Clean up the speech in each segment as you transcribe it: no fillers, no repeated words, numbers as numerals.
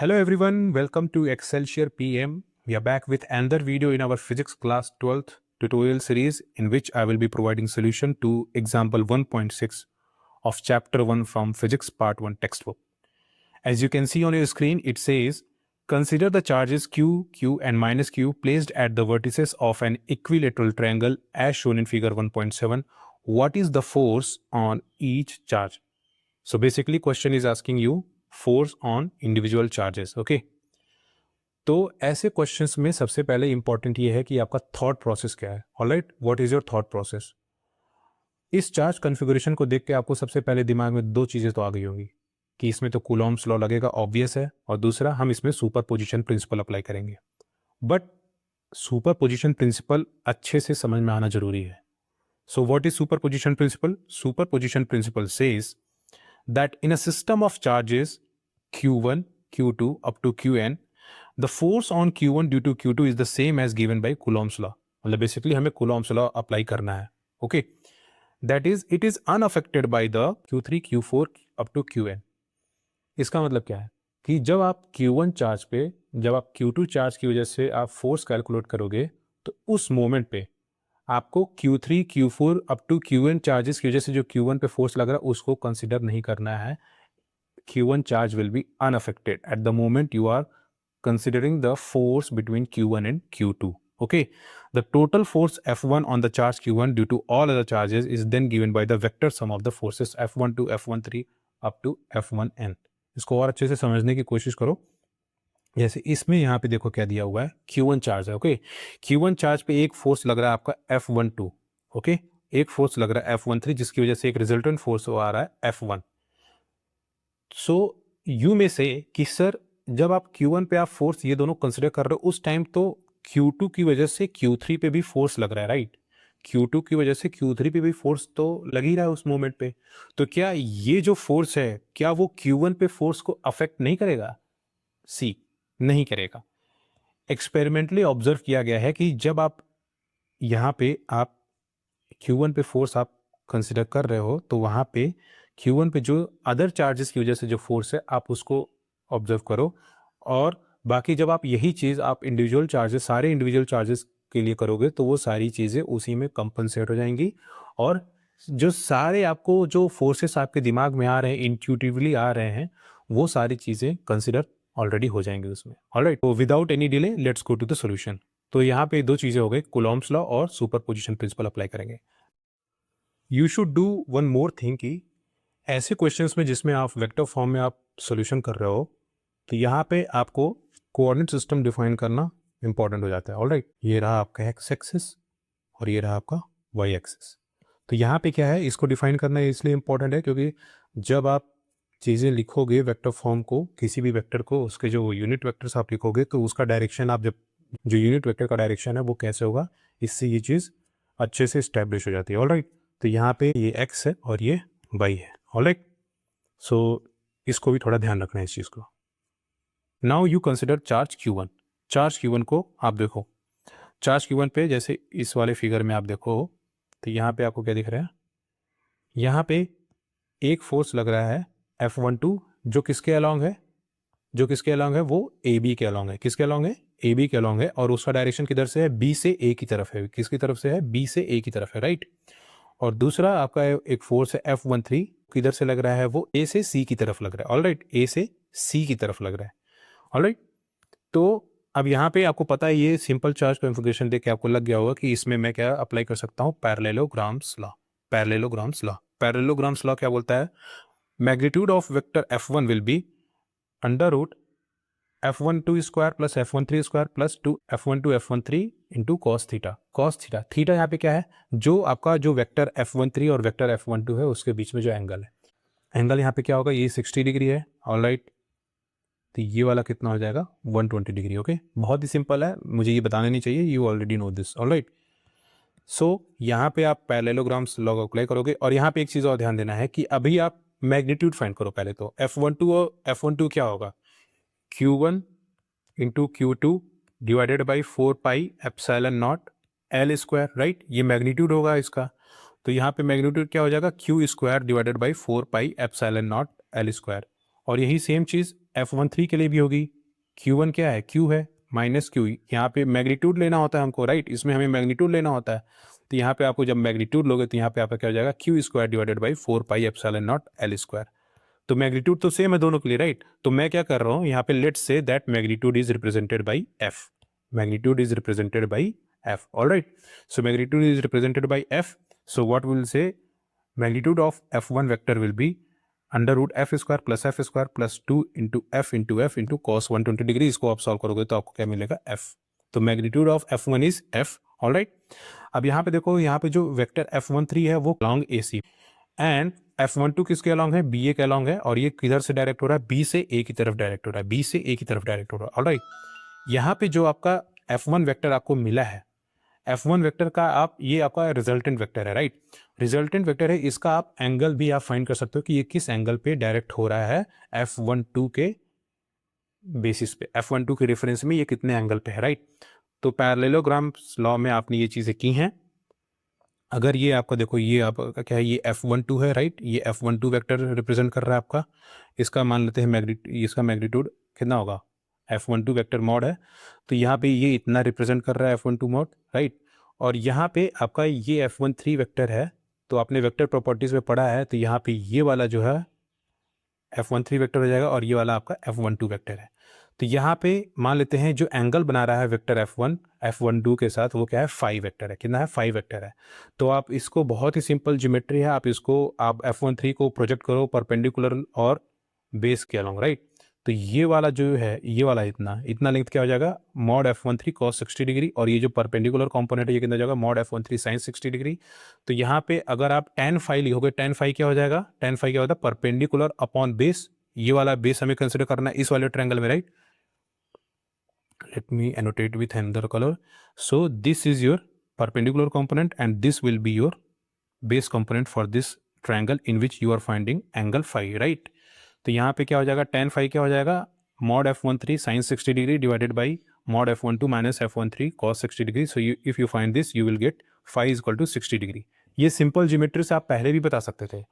Hello everyone, welcome to Excelsior PM. We are back with another video in our physics class 12th tutorial series in which I will be providing solution to example 1.6 of chapter 1 from physics part 1 textbook. As you can see on your screen, it says consider the charges Q, Q and minus Q placed at the vertices of an equilateral triangle as shown in figure 1.7. What is the force on each charge? So basically question is asking you force on individual charges. Okay, तो ऐसे questions में सबसे पहले important ये है कि आपका thought process क्या है. Alright, what is your thought process. इस चार्ज कॉन्फ़िगरेशन को देख के आपको सबसे पहले दिमाग में दो चीज़ें तो आ गई होंगी कि इसमें तो कूलॉम्स लॉ लगेगा, ऑब्वियस है, और दूसरा हम इसमें सुपर पोजिशन प्रिंसिपल अप्लाई करेंगे. बट सुपर पोजिशन प्रिंसिपल अच्छे से समझ में आना जरूरी है. So what is superposition principle? Superposition principle says that in a system of charges Q1, Q2 up to Qn, the force on Q1 due to Q2 is the same as given by Coulomb's law. मतलब basically हमें Coulomb's law apply करना है. Okay, that is it is unaffected by the Q3, Q4 up to Qn. इसका मतलब क्या है कि जब आप Q1 चार्ज पे, जब आप Q2 चार्ज की वजह से आप फोर्स कैलकुलेट करोगे तो उस मोमेंट पे आपको Q3, Q4 up to Qn charges की वजह से जो Q1 पे फोर्स लग रहा है उसको कंसिडर नहीं करना है. Q1 charge will be unaffected at the moment you are considering the force between Q1 and Q2. Okay, the total force F1 on the charge Q1 due to all other charges is then given by the vector sum of the forces F12, F13 up to F1n. इसको और अच्छे से समझने की कोशिश करो. जैसे इसमें यहाँ पे देखो क्या दिया हुआ है, Q1 चार्ज है. ओके, Q1 चार्ज पे एक फोर्स लग रहा है आपका F12. ओके, एक फोर्स लग रहा है F13 जिसकी वजह से एक रिजल्टेंट फोर्स आ रहा है F1. सो यू में से कि सर जब आप Q1 पे आप फोर्स ये दोनों कंसिडर कर रहे हो उस टाइम तो Q2 की वजह से Q3 पे भी फोर्स लग रहा है, राइट? Q2 की वजह से Q3 पे भी फोर्स तो लग ही रहा है उस मोमेंट पे. तो क्या ये जो फोर्स है क्या वो Q1 पे फोर्स को अफेक्ट नहीं करेगा? सी, नहीं करेगा. एक्सपेरिमेंटली ऑब्जर्व किया गया है कि जब आप यहाँ पे आप Q1 पे फोर्स आप कंसिडर कर रहे हो तो वहाँ पे Q1 पे जो अदर चार्जेस की वजह से जो फोर्स है आप उसको ऑब्जर्व करो, और बाकी जब आप यही चीज़ आप इंडिविजुअल चार्जेस, सारे इंडिविजुअल चार्जेस के लिए करोगे तो वो सारी चीज़ें उसी में कंपनसेट हो जाएंगी, और जो सारे आपको जो फोर्सेस आपके दिमाग में आ रहे हैं, इंट्यूटिवली आ रहे हैं, वो सारी चीज़ें कंसिडर ऑलरेडी हो जाएंगी उसमें. ऑलराइट, तो without any delay let's go to the solution. तो यहाँ पे दो चीज़ें हो गई, कूलॉम्स लॉ और सुपरपोजिशन प्रिंसिपल अप्लाई करेंगे. You should do one more thing कि ऐसे क्वेश्चंस में जिसमें आप वेक्टर फॉर्म में आप सॉल्यूशन कर रहे हो तो यहाँ पे आपको कोऑर्डिनेट सिस्टम डिफाइन करना इंपॉर्टेंट हो जाता है. ऑलराइट, ये रहा आपका एक्स एक्सिस और ये रहा आपका वाई एक्सिस. तो यहाँ पे क्या है, इसको डिफाइन करना इसलिए इंपॉर्टेंट है क्योंकि जब आप चीज़ें लिखोगे वेक्टर फॉर्म को, किसी भी वेक्टर को, उसके जो यूनिट वेक्टर्स आप लिखोगे तो उसका डायरेक्शन आप जब जो यूनिट वेक्टर का डायरेक्शन है वो कैसे होगा, इससे ये चीज़ अच्छे से इस्टेब्लिश हो जाती है. ऑलराइट, तो यहाँ पे ये एक्स है और ये वाई है. ऑलराइट, सो इसको भी थोड़ा ध्यान रखना है इस चीज़ को. Now you consider charge Q1. Charge Q1 को आप देखो, चार्ज Q1 पे जैसे इस वाले फिगर में आप देखो तो यहाँ पे आपको क्या दिख रहा है, यहाँ पे एक फोर्स लग रहा है F12 जो किसके अलॉन्ग है, जो किसके अलॉन्ग है, वो AB के अलॉन्ग है. किसके अलॉन्ग है? AB के अलॉन्ग है, और उसका डायरेक्शन किधर से है? B से A की तरफ है. किसकी तरफ से है? B से A की तरफ है, राइट? और दूसरा आपका एक फोर्स है F13, किधर से लग रहा है? वो A से C की तरफ लग रहा है. ऑलराइट, A से C की तरफ लग रहा है. ऑलराइट, तो अब यहाँ पे आपको पता है ये सिंपल चार्ज कॉन्फ़िगरेशन देख के आपको लग गया होगा कि इसमें मैं क्या अप्लाई कर सकता हूँ, parallelogram's law. Parallelogram's law, parallelogram's law क्या बोलता है? Magnitude of vector F1 will be under root F12 square plus F13 square plus 2 F12 F13 into cos theta. Cos theta, theta यहाँ पे क्या है? जो आपका जो वेक्टर F13 और वेक्टर F12 है उसके बीच में जो एंगल है, एंगल यहाँ पे क्या होगा? ये 60 डिग्री है. ऑलराइट, तो ये वाला कितना हो जाएगा? 120 डिग्री. ओके, बहुत ही सिंपल है, मुझे ये बताना नहीं चाहिए, you already know this. Alright, so यहाँ पे आप पैरेललोग्राम्स लॉ अप्लाई करोगे, और यहाँ पे एक चीज़ और ध्यान देना है कि अभी आप मैग्नीट्यूड फाइंड करो पहले. तो F12 और F12 क्या होगा? Q1 into Q2 divided by 4 pi epsilon not L square, right? ये मैग्नीट्यूड होगा इसका. तो यहाँ पे मैग्नीट्यूड क्या हो जाएगा? Q square divided by 4 pi epsilon not L square. और यही सेम चीज़ F13 के लिए भी होगी। Q1 क्या है, Q है माइनस Q, यहाँ पे मैग्नीट्यूड लेना होता है हमको, राइट, इसमें हमें मैग्नीट्यूड लेना होता है। तो यहाँ पे आपको जब मैग्नीट्यूड लोगे तो यहाँ पे आपका क्या हो जाएगा, Q square divided by 4 pi epsilon not L square. तो मैग्नीट्यूड तो सेम है दोनों के लिए, राइट। तो मैं क्या कर रहा हूँ यहाँ पे, let's say that magnitude is represented by F, magnitude is represented by F, all right. So magnitude is represented by F, so what we will say, magnitude of F1 vector will be under root F square plus 2 into F into cos 120 degree. इसको आप solve करोगे तो आपको क्या मिलेगा, F। तो magnitude of F1 is F, all right. अब यहाँ पे देखो, यहाँ पे जो वेक्टर F13 है वो अलॉन्ग AC एंड F12 किसके अलॉन्ग है, BA के अलॉन्ग है, और ये किधर से डायरेक्ट हो रहा है, B से A की तरफ डायरेक्ट हो रहा है, B से A की तरफ डायरेक्ट हो रहा है, ऑल राइट। यहाँ पे जो आपका F1 वेक्टर आपको मिला है, F1 वेक्टर का आप, ये आपका रिजल्टेंट वेक्टर है, राइट, रिजल्टेंट वेक्टर है। इसका आप एंगल भी आप फाइंड कर सकते हो कि ये किस एंगल पे डायरेक्ट हो रहा है F12 के बेसिस पे, F12 के रेफरेंस में ये कितने एंगल पे है, राइट। तो पैरेललोग्राम लॉ में आपने ये चीज़ें की हैं। अगर ये आपका देखो, ये आपका क्या है, ये F12 है, राइट, ये F12 वेक्टर रिप्रेजेंट कर रहा है आपका। इसका मान लेते हैं इसका मैग्नीट्यूड कितना होगा, F12 वेक्टर मॉड है, तो यहाँ पे ये इतना रिप्रेजेंट कर रहा है F12 मॉड, राइट। और यहाँ पे आपका ये F13 वेक्टर है, तो आपने वेक्टर प्रॉपर्टीज में पढ़ा है, तो यहाँ पे ये वाला जो है F13 वेक्टर हो जाएगा और ये वाला आपका F12 वेक्टर है। तो यहाँ पे मान लेते हैं जो एंगल बना रहा है वेक्टर F1 F12 के साथ, वो क्या है, फाई वेक्टर है। कितना है, फाई वेक्टर है। तो आप इसको, बहुत ही सिंपल ज्योमेट्री है, आप इसको आप F13 को प्रोजेक्ट करो परपेंडिकुलर और बेस के अलॉन्ग, राइट। तो ये वाला जो है, ये वाला इतना लेंथ क्या हो जाएगा, मॉड F13 cos 60 डिग्री, और ये जो परपेंडिकुलर कंपोनेंट है ये कितना हो जाएगा, मॉड F13 sin 60 डिग्री। तो यहाँ पे अगर आप tan फाई लिखोगे, tan फाई क्या हो जाएगा, tan फाई क्या होता है, परपेंडिकुलर अपॉन बेस। ये वाला बेस हमें कंसिडर करना है इस वाले ट्रायंगल में, right. Let me annotate with another color. So this is your perpendicular component and this will be your base component for this triangle in which you are finding angle phi, right? तो यहाँ पे क्या हो जाएगा, tan phi क्या हो जाएगा, mod F13 sin 60 degree divided by mod F12 minus F13 cos 60 degree. So if you find this you will get phi is equal to 60 degree. ये सिंपल ज्योमेट्री से आप पहले भी बता सकते थे।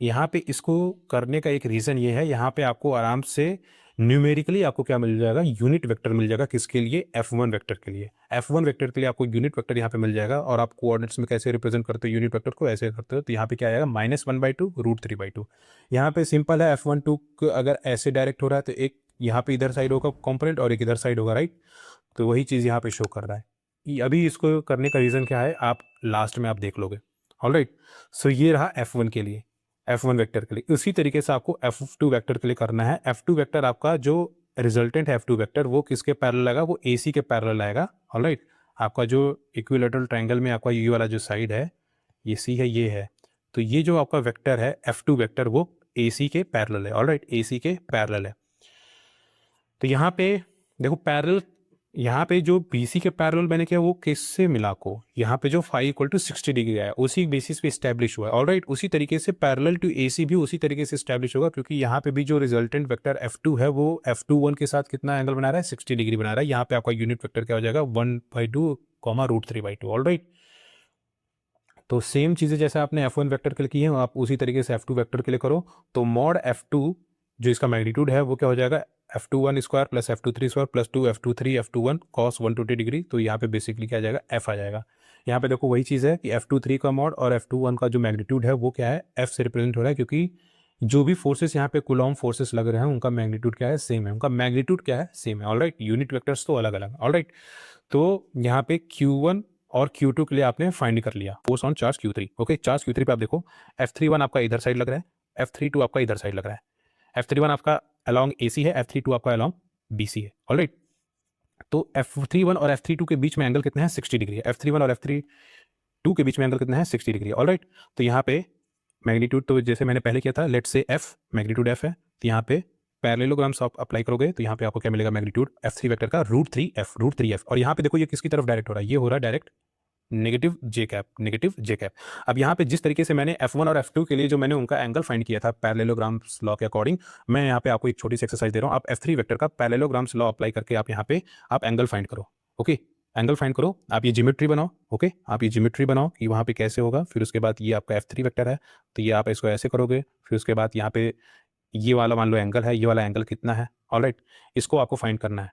यहाँ पे इसको करने का एक रीज़न ये है, यहाँ पे आपको आराम से न्यूमेरिकली आपको क्या मिल जाएगा, यूनिट वेक्टर मिल जाएगा। किसके लिए, F1 वेक्टर के लिए। F1 वेक्टर के लिए आपको यूनिट वेक्टर यहाँ पे मिल जाएगा। और आप कोऑर्डिनेट्स में कैसे रिप्रेजेंट करते हो यूनिट वेक्टर को, ऐसे करते हो। तो यहाँ पे क्या आएगा, -1/2 √3/2। यहाँ पे सिंपल है, F12 अगर ऐसे डायरेक्ट हो रहा है तो एक यहाँ पे इधर साइड होगा कॉम्पोनेंट और एक इधर साइड होगा, राइट। तो वही चीज़ यहाँ पे शो कर रहा है। अभी इसको करने का रीज़न क्या है, आप लास्ट में आप देख लोगे, ऑलराइट। सो ये रहा F1 के लिए, F1 वेक्टर के लिए। उसी तरीके से आपको F2 वेक्टर के लिए करना है। F2 वेक्टर आपका जो रिजल्टेंट है F2 वेक्टर, वो किसके पैरेलल आएगा, वो AC के पैरेलल आएगा, ऑलराइट। आपका जो इक्विलेटरल ट्रायंगल में आपका ये वाला जो साइड है, ये C है, ये है। तो ये जो आपका वेक्टर है F2 वेक्टर, वो AC के पैरेलल है, ऑलराइट, AC के पैरेलल है। तो यहाँ पे देखो पैरेलल, यहाँ पे जो BC के पैरेलल मैंने किया वो किससे मिला को, यहाँ पे जो फाई इक्वल टू 60 डिग्री आया उसी बेसिस पे इस्टेब्लिश हुआ है, ऑलराइट। उसी तरीके से पैरेलल टू AC भी उसी तरीके से इस्टेब्लिश होगा, क्योंकि यहाँ पे भी जो रिजल्टेंट वेक्टर F2 है वो F21 के साथ कितना एंगल बना रहा है, 60 डिग्री बना रहा है। यहाँ पे आपका यूनिट वेक्टर क्या हो जाएगा, 1/2 √3/2, ऑलराइट। तो सेम चीज़ें जैसे आपने F1 वेक्टर के लिए की है, आप उसी तरीके से F2 वेक्टर के लिए करो। तो मॉड F2 जो इसका मैग्नीट्यूड है वो क्या हो जाएगा, F21 square plus F23 square plus 2 F23 F21 cos 120 degree. तो यहाँ पे बेसिकली क्या आ जाएगा, F आ जाएगा। यहाँ पे देखो वही चीज़ है कि F23 का मॉड और F21 का जो मैग्नीट्यूड है वो क्या है, F से रिप्रेजेंट हो रहा है, क्योंकि जो भी फोर्सेस यहाँ पे कूलॉम फोर्सेस लग रहे हैं उनका मैग्नीट्यूड क्या है, सेम है। उनका मैग्नीट्यूड क्या है, सेम है, ऑलराइट। यूनिट वेक्टर्स तो अलग अलग, ऑलराइट। तो यहाँ पे Q1 और Q2 के लिए आपने फाइंड कर लिया force on charge Q3, okay. Charge Q3 पे आप देखो F31 आपका इधर साइड लग रहा है, F32 आपका इधर साइड लग रहा है। F31 आपका अलॉन्ग AC है, F32 आपका अलॉन्ग BC है, ऑलराइट। तो F31 और F32 के बीच में एंगल कितना है, 60 डिग्री है। F31 और F32 के बीच में एंगल कितना है, 60 डिग्री, ऑलराइट। तो यहाँ पे मैग्नीट्यूड तो जैसे मैंने पहले किया था, लेट से F मैग्नीट्यूड F है, तो यहाँ पे पैरेललोग्राम्स आप अप्लाई करोगे तो यहाँ पे आपको क्या मिलेगा, मैग्नीट्यूड F3 वेक्टर का √3F। और यहाँ पे देखो ये किसकी तरफ डायरेक्ट हो रहा है, ये हो रहा है डायरेक्ट नेगेटिव जे कैप। अब यहाँ पे जिस तरीके से मैंने F1 और F2 के लिए जो मैंने उनका एंगल फाइंड किया था पैरेललोग्राम्स लॉ के अकॉर्डिंग, मैं यहाँ पे आपको एक छोटी सी एक्सरसाइज दे रहा हूँ। आप F3 वेक्टर का पैरेललोग्राम्स लॉ अप्लाई करके आप यहाँ पे आप एंगल फाइंड करो, ओके। एंगल फाइंड करो, आप ये ज्योमेट्री बनाओ, ओके। आप ये ज्योमेट्री बनाओ कि वहाँ पे कैसे होगा। फिर उसके बाद ये आपका F3 वेक्टर है, तो ये आप इसको ऐसे करोगे। फिर उसके बाद यहाँ पे ये वाला मान लो एंगल है, ये वाला एंगल कितना है, ऑलराइट, इसको आपको फाइंड करना है,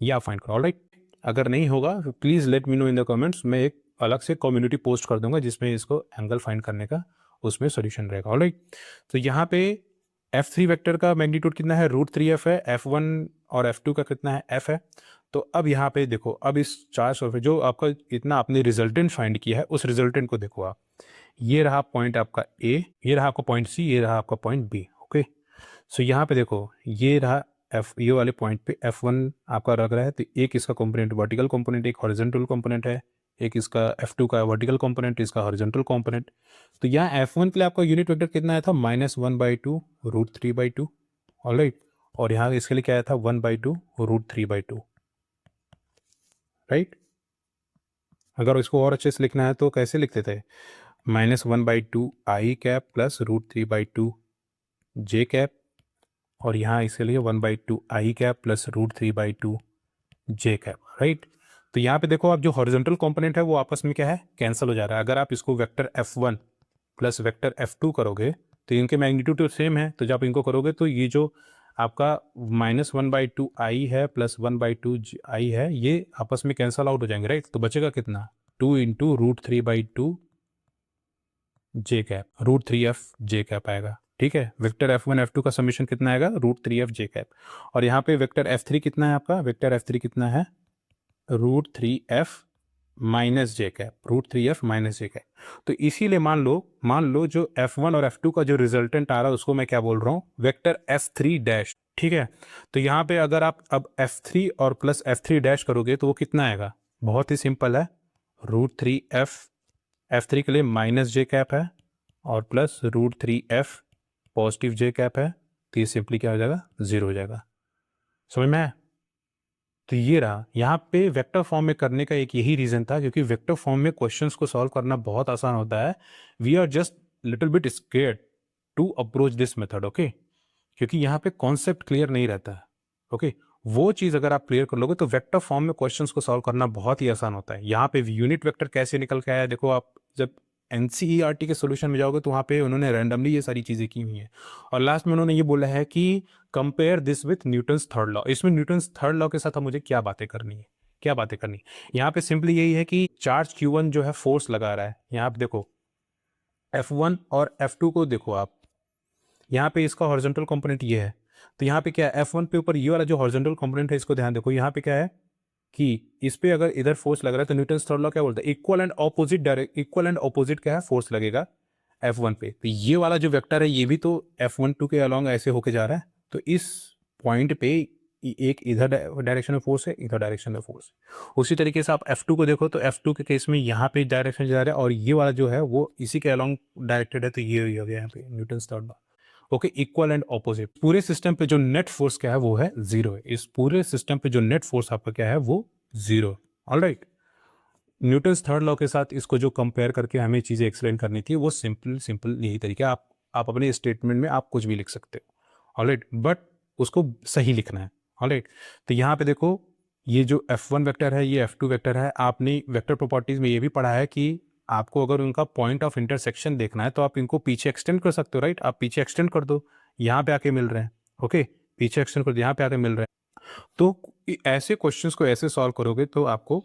ये आप फाइंड करो, ऑलराइट। अगर नहीं होगा तो please let me know in the comments, मैं एक अलग से कम्युनिटी पोस्ट कर दूंगा जिसमें इसको एंगल फाइंड करने का उसमें सॉल्यूशन रहेगा, ऑलराइट। तो यहाँ पे F3 वेक्टर का मैग्नीट्यूड कितना है, √3f है, F1 और F2 का कितना है, f है। तो अब यहाँ पे देखो, अब इस चार्ज सरफेस जो आपका इतना आपने रिजल्टेंट फाइंड किया है उस रिजल्टेंट को देखो आप, ये रहा पॉइंट आपका A, ये रहा आपका पॉइंट C, ये रहा आपका पॉइंट B, ओके। सो यहाँ पे देखो ये रहा ये वाले पॉइंट पे F1 आपका लग रहा है, तो एक इसका कंपोनेंट वर्टिकल कंपोनेंट, एक हॉरिजॉन्टल कंपोनेंट है, एक इसका F2 का वर्टिकल कंपोनेंट, इसका हॉरिजॉन्टल कंपोनेंट। तो यहाँ F1 के लिए आपका यूनिट वेक्टर कितना आया था, -1/2 √3/2, ऑलराइट। और यहाँ इसके लिए क्या आया था, 1/2 √3/2, राइट। अगर इसको और अच्छे से लिखना है तो कैसे लिखते थे, -1/2 i cap plus √3/2 j cap, और यहाँ इसके लिए 1/2 i cap plus √3/2 j cap, right. तो यहाँ पे देखो आप जो हॉरिजॉन्टल कंपोनेंट है वो आपस में क्या है, कैंसिल हो जा रहा है। अगर आप इसको vector F1 plus vector F2 करोगे तो इनके मैग्नीट्यूड तो सेम है, तो जब इनको करोगे तो ये जो आपका -1/2 i है प्लस 1/2 i है, ये आपस में कैंसल आउट हो जाएंगे, राइट। तो बचेगा कितना, 2 × √3/2 j cap, √3f j cap आएगा, ठीक है। वेक्टर F1 F2 का समीशन कितना आएगा, √3f j कैप। और यहाँ पे वेक्टर F3 कितना है आपका, वेक्टर F3 कितना है, √3f minus j cap, √3f minus j cap. तो इसीलिए मान लो जो F1 और F2 का जो रिजल्टेंट आ रहा है उसको मैं क्या बोल रहा हूँ, वेक्टर F3 डैश, ठीक है। तो यहाँ पे अगर आप अब F3 और प्लस F3 डैश करोगे तो वो कितना आएगा, बहुत ही सिंपल है, √3f, F3 के लिए माइनस j कैप है और plus √3f positive j cap है, तो ये सिंपली क्या हो जाएगा, 0 हो जाएगा, समझ में आया। तो ये रहा, यहाँ पे वेक्टर फॉर्म में करने का एक यही रीजन था, क्योंकि वेक्टर फॉर्म में क्वेश्चंस को सॉल्व करना बहुत आसान होता है। We are just little bit scared to approach this method, okay, क्योंकि यहाँ पे कॉन्सेप्ट क्लियर नहीं रहता है, ओके। वो चीज अगर आप क्लियर कर लोगे तो वेक्टर फॉर्म में क्वेश्चंस को सॉल्व करना बहुत ही आसान होता है। यहाँ पे यूनिट वेक्टर कैसे निकल के आया, देखो आप जब एनसीईआरटी के सोल्यूशन में जाओगे तो वहाँ पे उन्होंने रैंडमली ये सारी चीजें की हुई हैं, और लास्ट में उन्होंने ये बोला है कि compare this with Newton's third law. इसमें न्यूटन्स थर्ड लॉ के साथ मुझे क्या बातें करनी है, क्या बातें करनी है। यहाँ पे सिंपली यही है कि चार्ज Q1 जो है फोर्स लगा रहा है, यहाँ पे देखो F1 और F2 को देखो आप, यहाँ पे इसका हॉरिजॉन्टल कंपोनेंट ये है, तो यहाँ पे क्या है, F1 पे ऊपर ये वाला जो हॉरिजॉन्टल कंपोनेंट है इसको ध्यान देखो, यहाँ पे क्या है कि इस पे अगर इधर फोर्स लग रहा है तो न्यूटन्स थर्ड लॉ क्या बोलता है, इक्वल एंड ऑपोजिट क्या है, फोर्स लगेगा F1 पे। तो ये वाला जो वेक्टर है ये भी तो F12 के अलोंग ऐसे होके जा रहा है, तो इस पॉइंट पे एक इधर डायरेक्शन में फोर्स है, इधर डायरेक्शन में फोर्स है। उसी तरीके से आप F2 को देखो तो F2 के केस में यहाँ पे डायरेक्शन जा रहा है और ये वाला जो है वो इसी के अलोंग डायरेक्टेड है, तो ये हो गया यहाँ पे Newton's third law, okay, equal and opposite. पूरे सिस्टम पे जो नेट फोर्स क्या है वो है 0 है, इस पूरे सिस्टम पे जो नेट फोर्स आपका क्या है वो 0, ऑलराइट। न्यूटन्स थर्ड लॉ के साथ इसको जो कंपेयर करके हमें चीजें एक्सप्लेन करनी थी वो सिंपल यही तरीका, आप अपने स्टेटमेंट में आप कुछ भी लिख सकते हो, ऑलराइट, बट उसको सही लिखना है, ऑलराइट। तो यहाँ पे देखो ये जो F1 वेक्टर है, ये F2 वेक्टर है, आपने वेक्टर प्रॉपर्टीज में ये भी पढ़ा है कि आपको अगर उनका पॉइंट ऑफ इंटरसेक्शन देखना है तो आप इनको पीछे एक्सटेंड कर सकते हो, राइट। आप पीछे एक्सटेंड कर दो, यहाँ पे आके मिल रहे हैं, ओके, पीछे एक्सटेंड कर दो, यहाँ पे आके मिल रहे हैं। तो ऐसे क्वेश्चंस को ऐसे सॉल्व करोगे तो आपको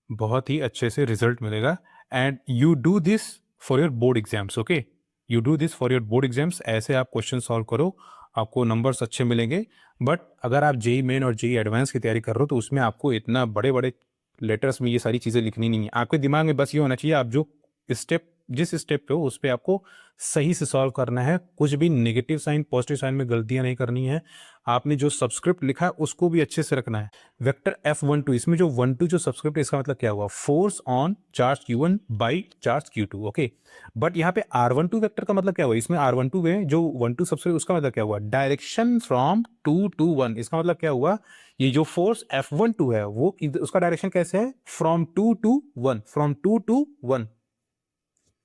बहुत ही अच्छे से रिजल्ट मिलेगा। And you do this for your board exams, okay, you do this for your board exams, ऐसे आप क्वेश्चन सॉल्व करो, आपको नंबर्स अच्छे मिलेंगे। बट अगर आप जेई मेन और जेई एडवांस की तैयारी कर रहे हो तो उसमें आपको इतना बड़े बड़े लेटर्स में ये सारी चीज़ें लिखनी नहीं है, आपके दिमाग में बस ये होना चाहिए आप जो स्टेप जिस स्टेप पे हो उस पर आपको सही से सॉल्व करना है, कुछ भी नेगेटिव साइन पॉजिटिव साइन में गलतियां नहीं करनी है। आपने जो सबस्क्रिप्ट लिखा है उसको भी अच्छे से रखना है। वेक्टर F12 इसमें जो 12 जो सबस्क्रिप्ट है इसका मतलब क्या हुआ, force on charge Q1 by charge Q2, okay. But यहाँ पे R12 वेक्टर का मतलब क्या हुआ, इसमें R12 में जो 12 सबस्क्रिप्ट उसका मतलब क्या हुआ, डायरेक्शन फ्रॉम 2 to 1, इसका मतलब क्या हुआ, ये जो फोर्स F12 है वो उसका डायरेक्शन कैसे है, फ्रॉम 2 to 1, फ्रॉम 2 to 1।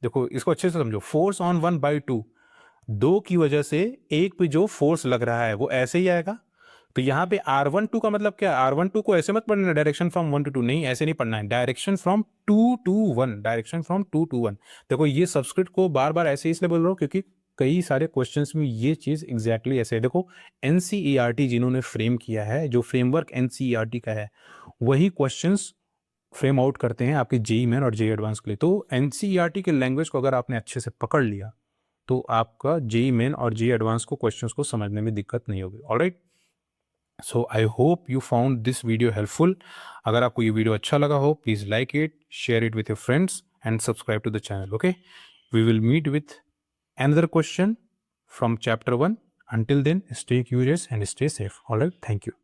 देखो इसको अच्छे से समझो, फोर्स ऑन 1/2, 2 की वजह से एक पे जो फोर्स लग रहा है वो ऐसे ही आएगा। तो यहाँ पे R12 का मतलब क्या है, R12 को ऐसे मत पढ़ना डायरेक्शन फ्रॉम 1 to 2, नहीं ऐसे नहीं पढ़ना है, direction from 2 to 1, direction from 2 to 1। देखो ये सबस्क्रिप्ट को बार बार ऐसे इसलिए बोल रहा हूँ क्योंकि कई सारे क्वेश्चंस में ये चीज़ एग्जैक्टली ऐसे है। देखो एनसीईआरटी जिन्होंने फ्रेम किया है, जो फ्रेमवर्क एनसीईआरटी का है, वही क्वेश्चंस फ्रेम आउट करते हैं आपके जेईई मेन और जेईई एडवांस के लिए। तो एनसीईआरटी के लैंग्वेज को अगर आपने अच्छे से पकड़ लिया तो आपका जेईई मेन और जेईई एडवांस को क्वेश्चंस को समझने में दिक्कत नहीं होगी। Alright, so I hope you found this video helpful. अगर आपको ये वीडियो अच्छा लगा हो, please like it, share it with your friends and subscribe to the channel. Okay, we will meet with another question from chapter 1. Until then, stay curious and stay safe. All right, thank you.